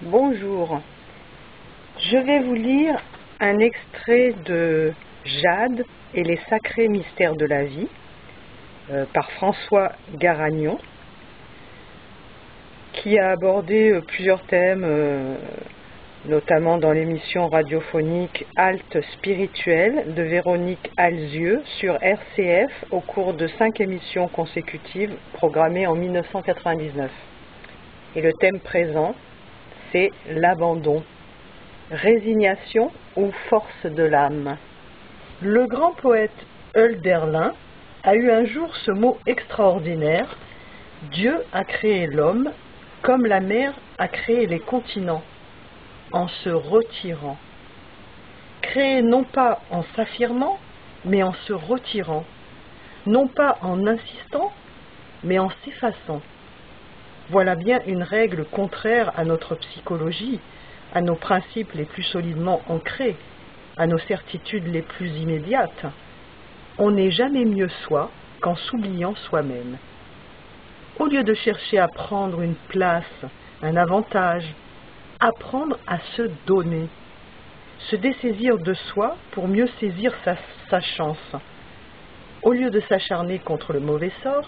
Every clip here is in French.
Bonjour, je vais vous lire un extrait de Jade et les sacrés mystères de la vie par François Garagnon, qui a abordé plusieurs thèmes, notamment dans l'émission radiophonique Halte spirituelle de Véronique Alzieux sur RCF au cours de 5 émissions consécutives programmées en 1999. Et le thème présent, c'est l'abandon, résignation ou force de l'âme. Le grand poète Hölderlin a eu un jour ce mot extraordinaire: Dieu a créé l'homme comme la mer a créé les continents, en se retirant. Créé non pas en s'affirmant, mais en se retirant, non pas en insistant, mais en s'effaçant. Voilà bien une règle contraire à notre psychologie, à nos principes les plus solidement ancrés, à nos certitudes les plus immédiates. On n'est jamais mieux soi qu'en s'oubliant soi-même. Au lieu de chercher à prendre une place, un avantage, apprendre à se donner, se dessaisir de soi pour mieux saisir sa chance. Au lieu de s'acharner contre le mauvais sort,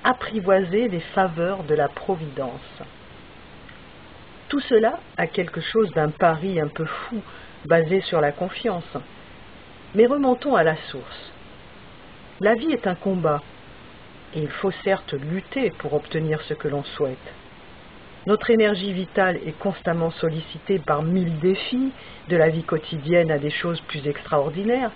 apprivoiser les faveurs de la providence. Tout cela a quelque chose d'un pari un peu fou, basé sur la confiance. Mais remontons à la source. La vie est un combat, et il faut certes lutter pour obtenir ce que l'on souhaite. Notre énergie vitale est constamment sollicitée par 1000 défis, de la vie quotidienne à des choses plus extraordinaires.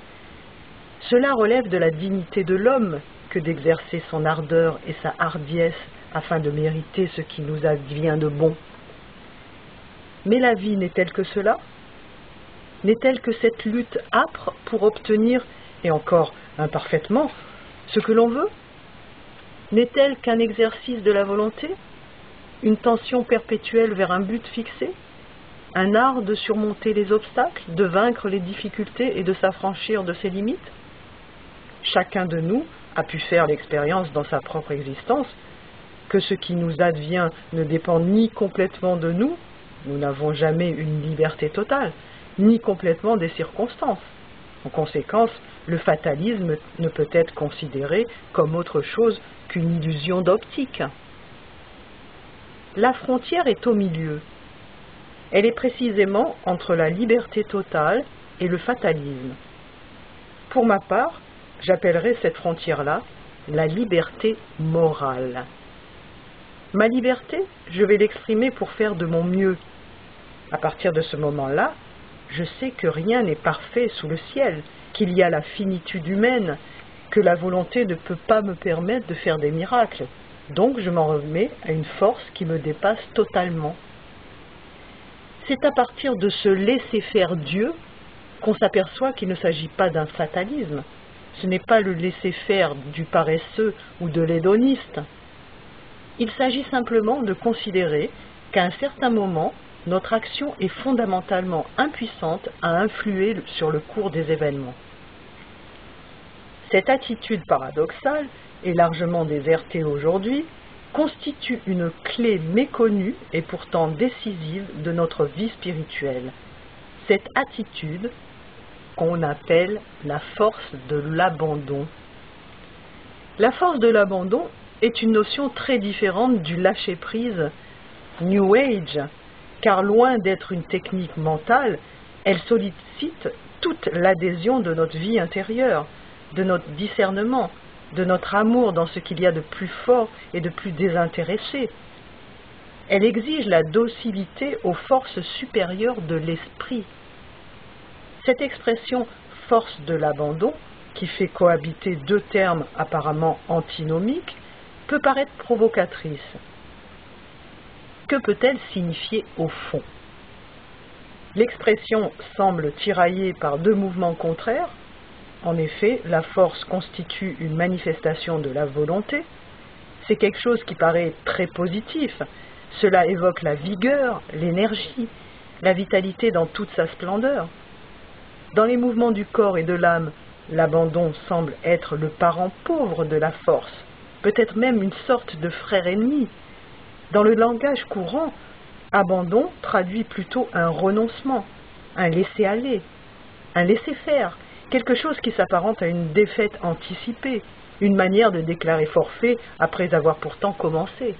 Cela relève de la dignité de l'homme que d'exercer son ardeur et sa hardiesse afin de mériter ce qui nous advient de bon. Mais la vie n'est-elle que cela? N'est-elle que cette lutte âpre pour obtenir, et encore imparfaitement, ce que l'on veut? N'est-elle qu'un exercice de la volonté? Une tension perpétuelle vers un but fixé? Un art de surmonter les obstacles, de vaincre les difficultés et de s'affranchir de ses limites? Chacun de nous a pu faire l'expérience dans sa propre existence que ce qui nous advient ne dépend ni complètement de nous, nous n'avons jamais une liberté totale, ni complètement des circonstances. En conséquence, le fatalisme ne peut être considéré comme autre chose qu'une illusion d'optique. La frontière est au milieu. Elle est précisément entre la liberté totale et le fatalisme. Pour ma part, j'appellerai cette frontière-là la liberté morale. Ma liberté, je vais l'exprimer pour faire de mon mieux. À partir de ce moment-là, je sais que rien n'est parfait sous le ciel, qu'il y a la finitude humaine, que la volonté ne peut pas me permettre de faire des miracles. Donc je m'en remets à une force qui me dépasse totalement. C'est à partir de ce laisser faire Dieu qu'on s'aperçoit qu'il ne s'agit pas d'un fatalisme. Ce n'est pas le laisser-faire du paresseux ou de l'hédoniste. Il s'agit simplement de considérer qu'à un certain moment, notre action est fondamentalement impuissante à influer sur le cours des événements. Cette attitude paradoxale, et largement désertée aujourd'hui, constitue une clé méconnue et pourtant décisive de notre vie spirituelle. Cette attitude qu'on appelle la force de l'abandon. La force de l'abandon est une notion très différente du lâcher-prise New Age, car loin d'être une technique mentale, elle sollicite toute l'adhésion de notre vie intérieure, de notre discernement, de notre amour dans ce qu'il y a de plus fort et de plus désintéressé. Elle exige la docilité aux forces supérieures de l'esprit. Cette expression « force de l'abandon », qui fait cohabiter deux termes apparemment antinomiques, peut paraître provocatrice. Que peut-elle signifier au fond? L'expression semble tiraillée par deux mouvements contraires. En effet, la force constitue une manifestation de la volonté. C'est quelque chose qui paraît très positif. Cela évoque la vigueur, l'énergie, la vitalité dans toute sa splendeur. Dans les mouvements du corps et de l'âme, l'abandon semble être le parent pauvre de la force, peut-être même une sorte de frère ennemi. Dans le langage courant, Abandon traduit plutôt un renoncement, un laisser-aller, un laisser-faire, quelque chose qui s'apparente à une défaite anticipée, une manière de déclarer forfait après avoir pourtant commencé.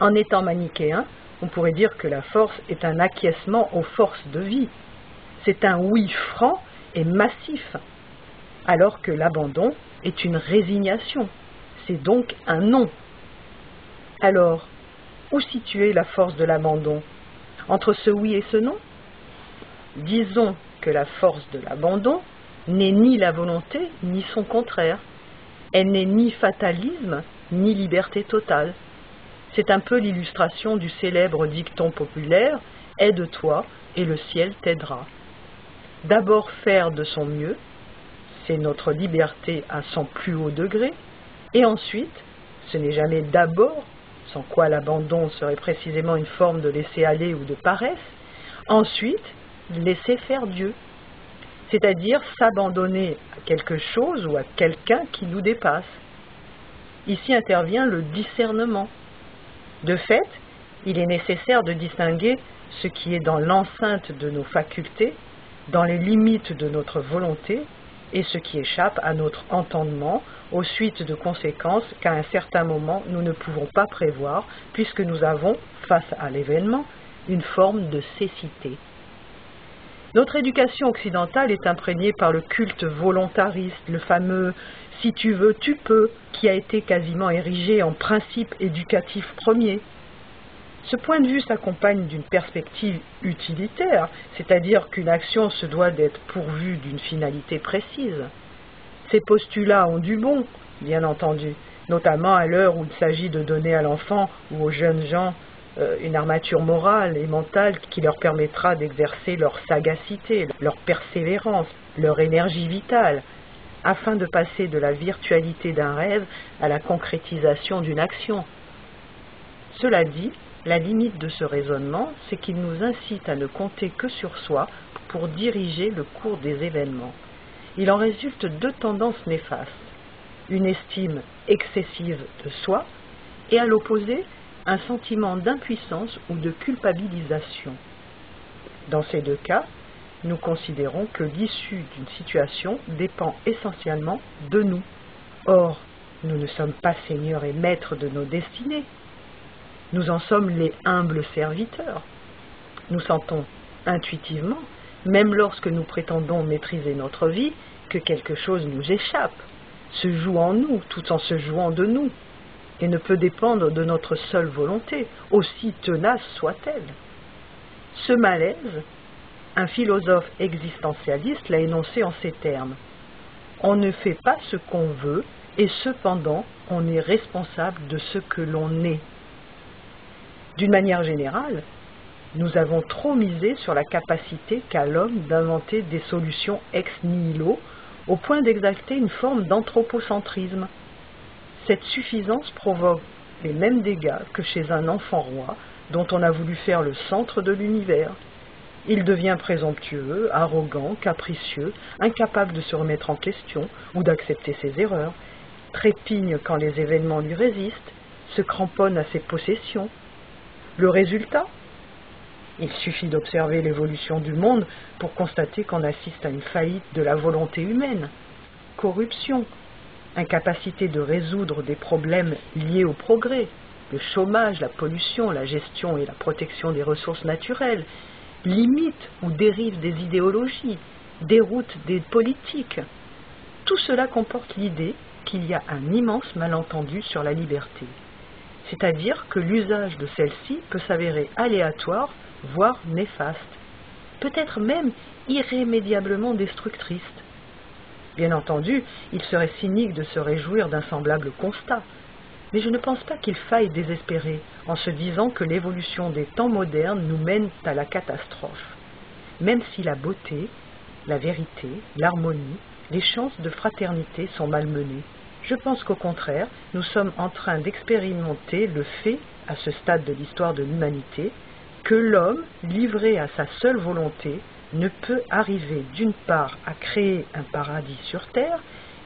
En étant manichéen, on pourrait dire que la force est un acquiescement aux forces de vie. C'est un oui franc et massif, alors que l'abandon est une résignation. C'est donc un non. Alors, où situer la force de l'abandon? Entre ce oui et ce non? Disons que la force de l'abandon n'est ni la volonté ni son contraire. Elle n'est ni fatalisme ni liberté totale. C'est un peu l'illustration du célèbre dicton populaire « Aide-toi et le ciel t'aidera ». D'abord faire de son mieux, c'est notre liberté à son plus haut degré, et ensuite, ce n'est jamais d'abord, sans quoi l'abandon serait précisément une forme de laisser-aller ou de paresse, ensuite, laisser faire Dieu, c'est-à-dire s'abandonner à quelque chose ou à quelqu'un qui nous dépasse. Ici intervient le discernement. De fait, il est nécessaire de distinguer ce qui est dans l'enceinte de nos facultés, dans les limites de notre volonté, et ce qui échappe à notre entendement, aux suites de conséquences qu'à un certain moment nous ne pouvons pas prévoir, puisque nous avons, face à l'événement, une forme de cécité. Notre éducation occidentale est imprégnée par le culte volontariste, le fameux « si tu veux, tu peux », qui a été quasiment érigé en principe éducatif premier. Ce point de vue s'accompagne d'une perspective utilitaire, c'est-à-dire qu'une action se doit d'être pourvue d'une finalité précise. Ces postulats ont du bon, bien entendu, notamment à l'heure où il s'agit de donner à l'enfant ou aux jeunes gens une armature morale et mentale qui leur permettra d'exercer leur sagacité, leur persévérance, leur énergie vitale, afin de passer de la virtualité d'un rêve à la concrétisation d'une action. Cela dit, la limite de ce raisonnement, c'est qu'il nous incite à ne compter que sur soi pour diriger le cours des événements. Il en résulte deux tendances néfastes, une estime excessive de soi et à l'opposé, un sentiment d'impuissance ou de culpabilisation. Dans ces deux cas, nous considérons que l'issue d'une situation dépend essentiellement de nous. Or, nous ne sommes pas seigneurs et maîtres de nos destinées. Nous en sommes les humbles serviteurs. Nous sentons intuitivement, même lorsque nous prétendons maîtriser notre vie, que quelque chose nous échappe, se joue en nous tout en se jouant de nous, et ne peut dépendre de notre seule volonté, aussi tenace soit-elle. Ce malaise, un philosophe existentialiste l'a énoncé en ces termes. On ne fait pas ce qu'on veut, et cependant on est responsable de ce que l'on est. D'une manière générale, nous avons trop misé sur la capacité qu'a l'homme d'inventer des solutions ex nihilo, au point d'exalter une forme d'anthropocentrisme. Cette suffisance provoque les mêmes dégâts que chez un enfant roi dont on a voulu faire le centre de l'univers. Il devient présomptueux, arrogant, capricieux, incapable de se remettre en question ou d'accepter ses erreurs, trépigne quand les événements lui résistent, se cramponne à ses possessions. Le résultat? Il suffit d'observer l'évolution du monde pour constater qu'on assiste à une faillite de la volonté humaine. Corruption, incapacité de résoudre des problèmes liés au progrès, le chômage, la pollution, la gestion et la protection des ressources naturelles, limites ou dérives des idéologies, déroute des politiques. Tout cela comporte l'idée qu'il y a un immense malentendu sur la liberté. C'est-à-dire que l'usage de celle-ci peut s'avérer aléatoire, voire néfaste, peut-être même irrémédiablement destructrice. Bien entendu, il serait cynique de se réjouir d'un semblable constat, mais je ne pense pas qu'il faille désespérer en se disant que l'évolution des temps modernes nous mène à la catastrophe, même si la beauté, la vérité, l'harmonie, les chances de fraternité sont malmenées. Je pense qu'au contraire, nous sommes en train d'expérimenter le fait, à ce stade de l'histoire de l'humanité, que l'homme, livré à sa seule volonté, ne peut arriver d'une part à créer un paradis sur terre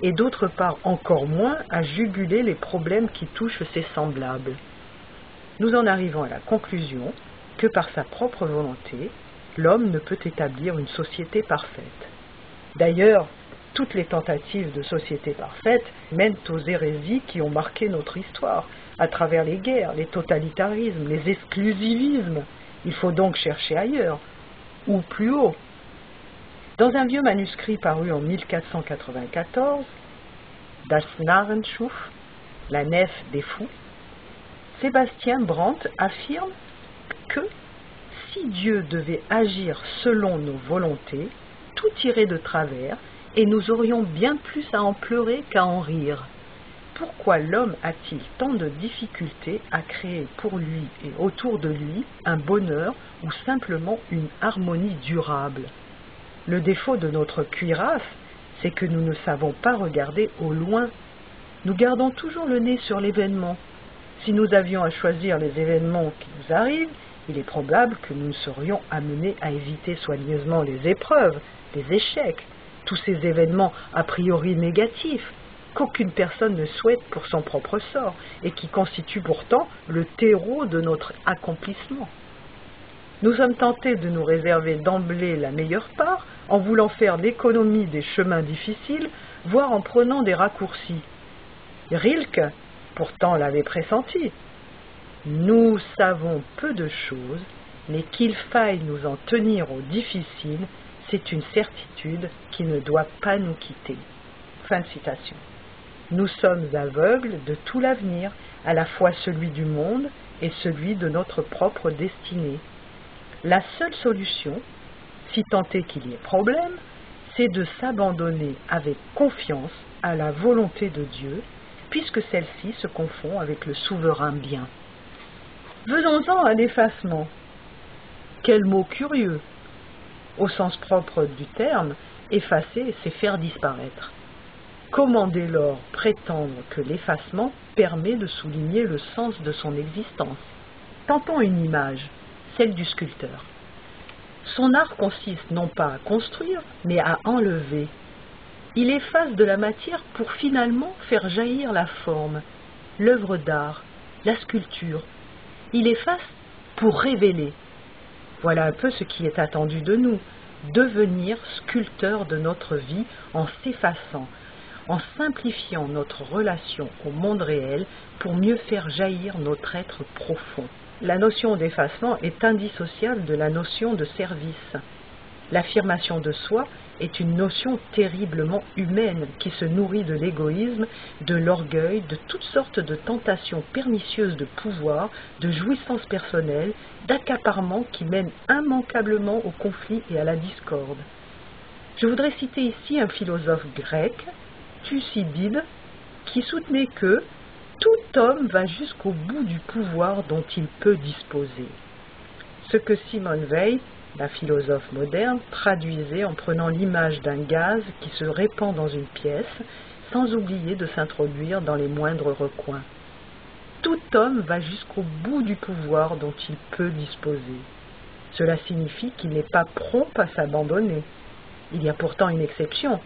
et d'autre part encore moins à juguler les problèmes qui touchent ses semblables. nous en arrivons à la conclusion que par sa propre volonté, l'homme ne peut établir une société parfaite. D'ailleurs, toutes les tentatives de société parfaite mènent aux hérésies qui ont marqué notre histoire, à travers les guerres, les totalitarismes, les exclusivismes. Il faut donc chercher ailleurs, ou plus haut. Dans un vieux manuscrit paru en 1494, Das Narrenschuf, la nef des fous, Sébastien Brandt affirme que si Dieu devait agir selon nos volontés, tout irait de travers et nous aurions bien plus à en pleurer qu'à en rire. Pourquoi l'homme a-t-il tant de difficultés à créer pour lui et autour de lui un bonheur ou simplement une harmonie durable? Le défaut de notre cuirasse, c'est que nous ne savons pas regarder au loin. Nous gardons toujours le nez sur l'événement. Si nous avions à choisir les événements qui nous arrivent, il est probable que nous serions amenés à éviter soigneusement les épreuves, les échecs, tous ces événements a priori négatifs, qu'aucune personne ne souhaite pour son propre sort et qui constituent pourtant le terreau de notre accomplissement. Nous sommes tentés de nous réserver d'emblée la meilleure part en voulant faire l'économie des chemins difficiles, voire en prenant des raccourcis. Rilke, pourtant, l'avait pressenti. Nous savons peu de choses, mais qu'il faille nous en tenir au difficile, c'est une certitude qui ne doit pas nous quitter. Fin de citation. Nous sommes aveugles de tout l'avenir, à la fois celui du monde et celui de notre propre destinée. La seule solution, si tant est qu'il y ait problème, c'est de s'abandonner avec confiance à la volonté de Dieu, puisque celle-ci se confond avec le souverain bien. Venons-en à l'effacement. Quel mot curieux! Au sens propre du terme, effacer, c'est faire disparaître. Comment dès lors prétendre que l'effacement permet de souligner le sens de son existence? Tentons une image, celle du sculpteur. Son art consiste non pas à construire, mais à enlever. Il efface de la matière pour finalement faire jaillir la forme, l'œuvre d'art, la sculpture. Il efface pour révéler. Voilà un peu ce qui est attendu de nous, devenir sculpteur de notre vie en s'effaçant, en simplifiant notre relation au monde réel pour mieux faire jaillir notre être profond. La notion d'effacement est indissociable de la notion de service. L'affirmation de soi est une notion terriblement humaine qui se nourrit de l'égoïsme, de l'orgueil, de toutes sortes de tentations pernicieuses de pouvoir, de jouissances personnelles, d'accaparement qui mènent immanquablement au conflit et à la discorde. Je voudrais citer ici un philosophe grec, Thucydide, qui soutenait que tout homme va jusqu'au bout du pouvoir dont il peut disposer. Ce que Simone Weil, la philosophe moderne, traduisait en prenant l'image d'un gaz qui se répand dans une pièce, sans oublier de s'introduire dans les moindres recoins. Tout homme va jusqu'au bout du pouvoir dont il peut disposer. Cela signifie qu'il n'est pas prompt à s'abandonner. Il y a pourtant une exception,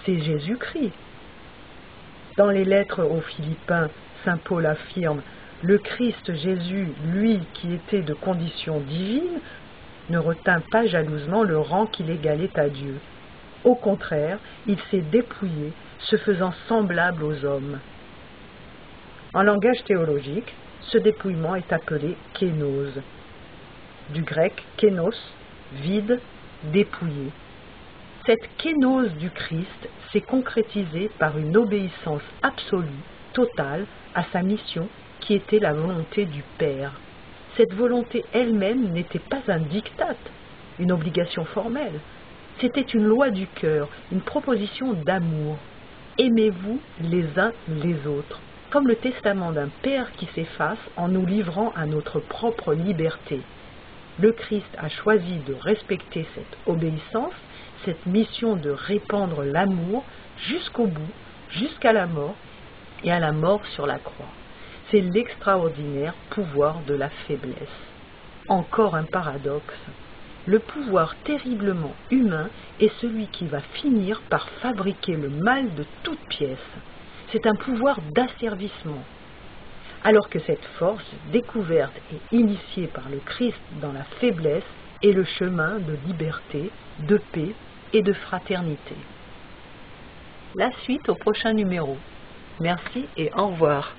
c'est Jésus-Christ. Dans les lettres aux Philippiens, saint Paul affirme « Le Christ Jésus, lui qui était de condition divine, ne retint pas jalousement le rang qu'il égalait à Dieu. Au contraire, il s'est dépouillé, se faisant semblable aux hommes. » En langage théologique, ce dépouillement est appelé kénose. Du grec kénos, vide, dépouillé. Cette kénose du Christ s'est concrétisée par une obéissance absolue, totale, à sa mission qui était la volonté du Père. Cette volonté elle-même n'était pas un diktat, une obligation formelle. C'était une loi du cœur, une proposition d'amour. Aimez-vous les uns les autres, comme le testament d'un Père qui s'efface en nous livrant à notre propre liberté. Le Christ a choisi de respecter cette obéissance, cette mission de répandre l'amour jusqu'au bout, jusqu'à la mort, et à la mort sur la croix. C'est l'extraordinaire pouvoir de la faiblesse. Encore un paradoxe. Le pouvoir terriblement humain est celui qui va finir par fabriquer le mal de toutes pièces. C'est un pouvoir d'asservissement. alors que cette force découverte et initiée par le Christ dans la faiblesse est le chemin de liberté, de paix et de fraternité. La suite au prochain numéro. Merci et au revoir.